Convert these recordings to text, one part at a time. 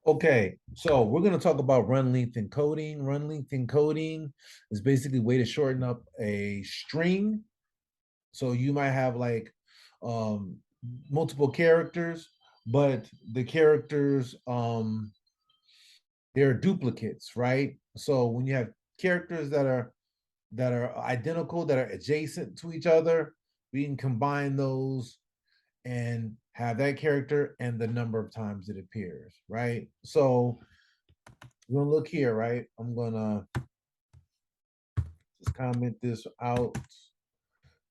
Okay, so we're going to talk about run length encoding. Run length encoding is basically a way to shorten up a string. So you might have like um, multiple characters, but the characters they're duplicates, right? So when you have characters that are identical, that are adjacent to each other, we can combine those and have that character and the number of times it appears, right? So we're gonna look here, right? I'm gonna just comment this out.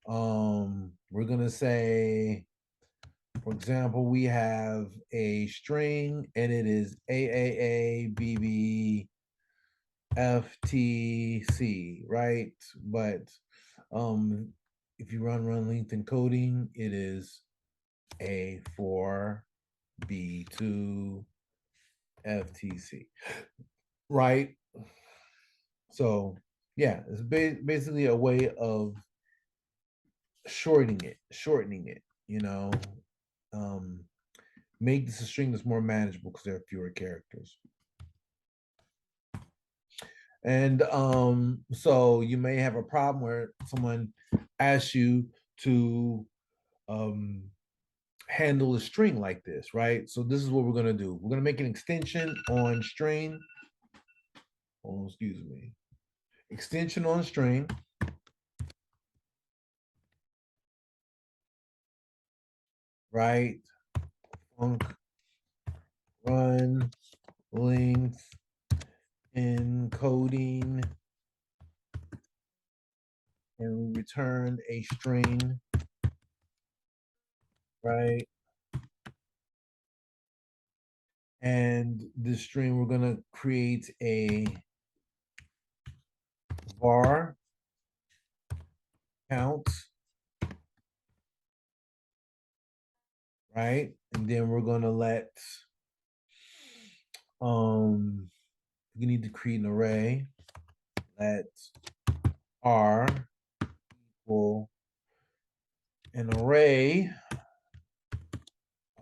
We're gonna say, for example, we have a string and it is AAABBFTC, right? But if you run length encoding, it is A4B2 FTC, right? So yeah, it's basically a way of shortening it, you know, um, make this a string that's more manageable because there are fewer characters. And so you may have a problem where someone asks you to um, handle a string like this, right? So this is what we're gonna do. We're gonna make an extension on string. Oh, excuse me. Extension on string, right? Func run length encoding, and we return a string, right? And this string, we're going to create a var count, right? And then we're going to let, we need to create an array. Let r equal an array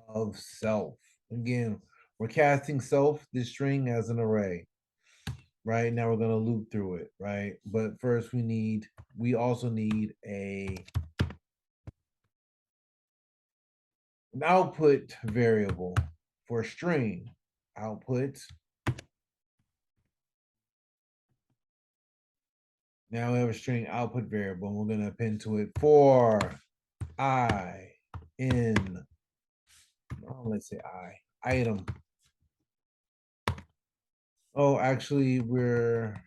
of self. Again, we're casting self, this string, as an array. Right now we're going to loop through it, right? But first we also need an output variable for a string. Output. Now we have a string output variable, and we're going to append to it for I in, let's say item. Oh, actually, we're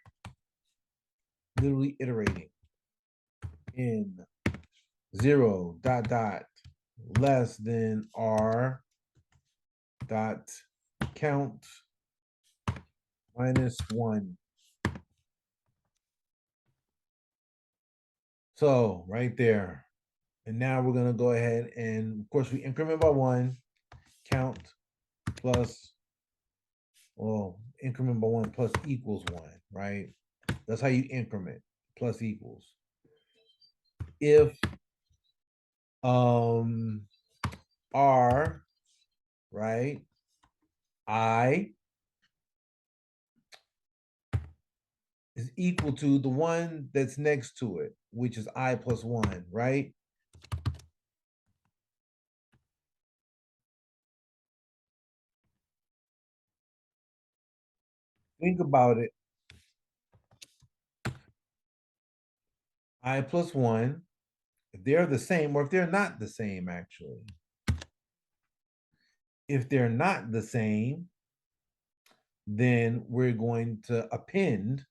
literally iterating in 0 dot dot less than r dot count minus 1. So right there. And now we're going to go ahead and, of course, we increment by 1, count plus, well, increment by 1 plus equals 1, right? That's how you increment, plus equals. If r, right, I is equal to the one that's next to it, which is I plus 1, right? Think about it. I plus 1, if they're the same, or if they're not the same, actually. If they're not the same, then we're going to append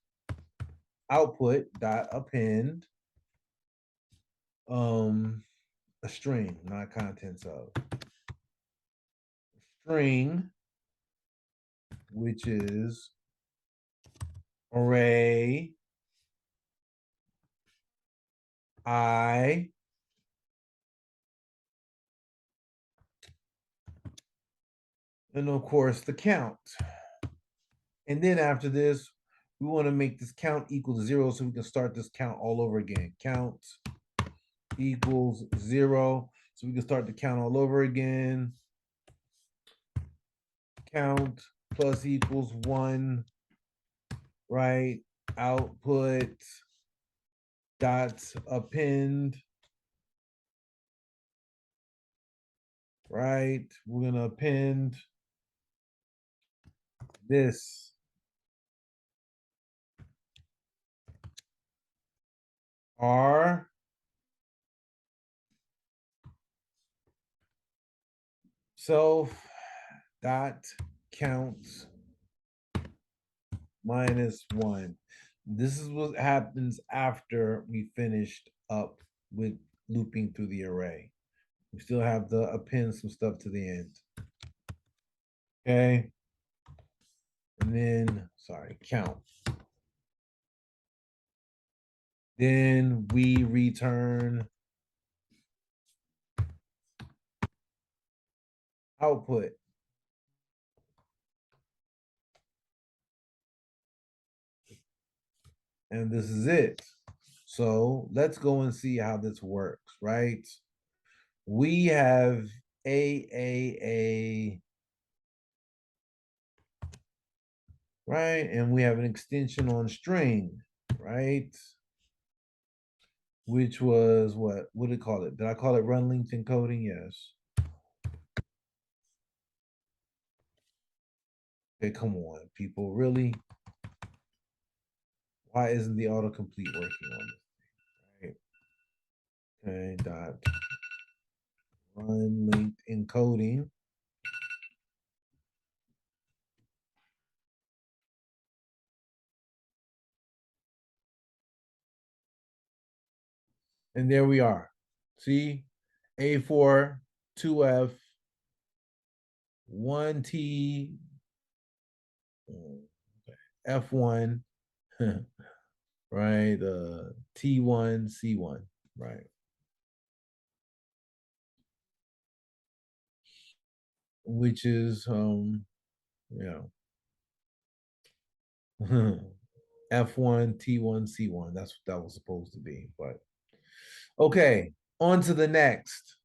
output dot append a string, not contents of string, which is array I and of course the count. And then after this, we want to make this count equal to 0 so we can start this count all over again. Count equals 0. So we can start the count all over again. Count plus equals 1, right? Output dot append, right? We're gonna append this R self dot count minus 1. This is what happens after we finished up with looping through the array. We still have to append some stuff to the end. Okay. And then, sorry, count. Then we return output. And this is it. So let's go and see how this works, right? We have a, right? And we have an extension on string, right? Which was what did I call it? Did I call it run length encoding? Yes. Okay, come on, people. Really? Why isn't the autocomplete working on this? Right. Okay, dot run length encoding. And there we are. See? A4, 2F, 1T, F1, right? T1, C1, right? Which is yeah. F1, T1, C1. That's what that was supposed to be. But okay, on to the next.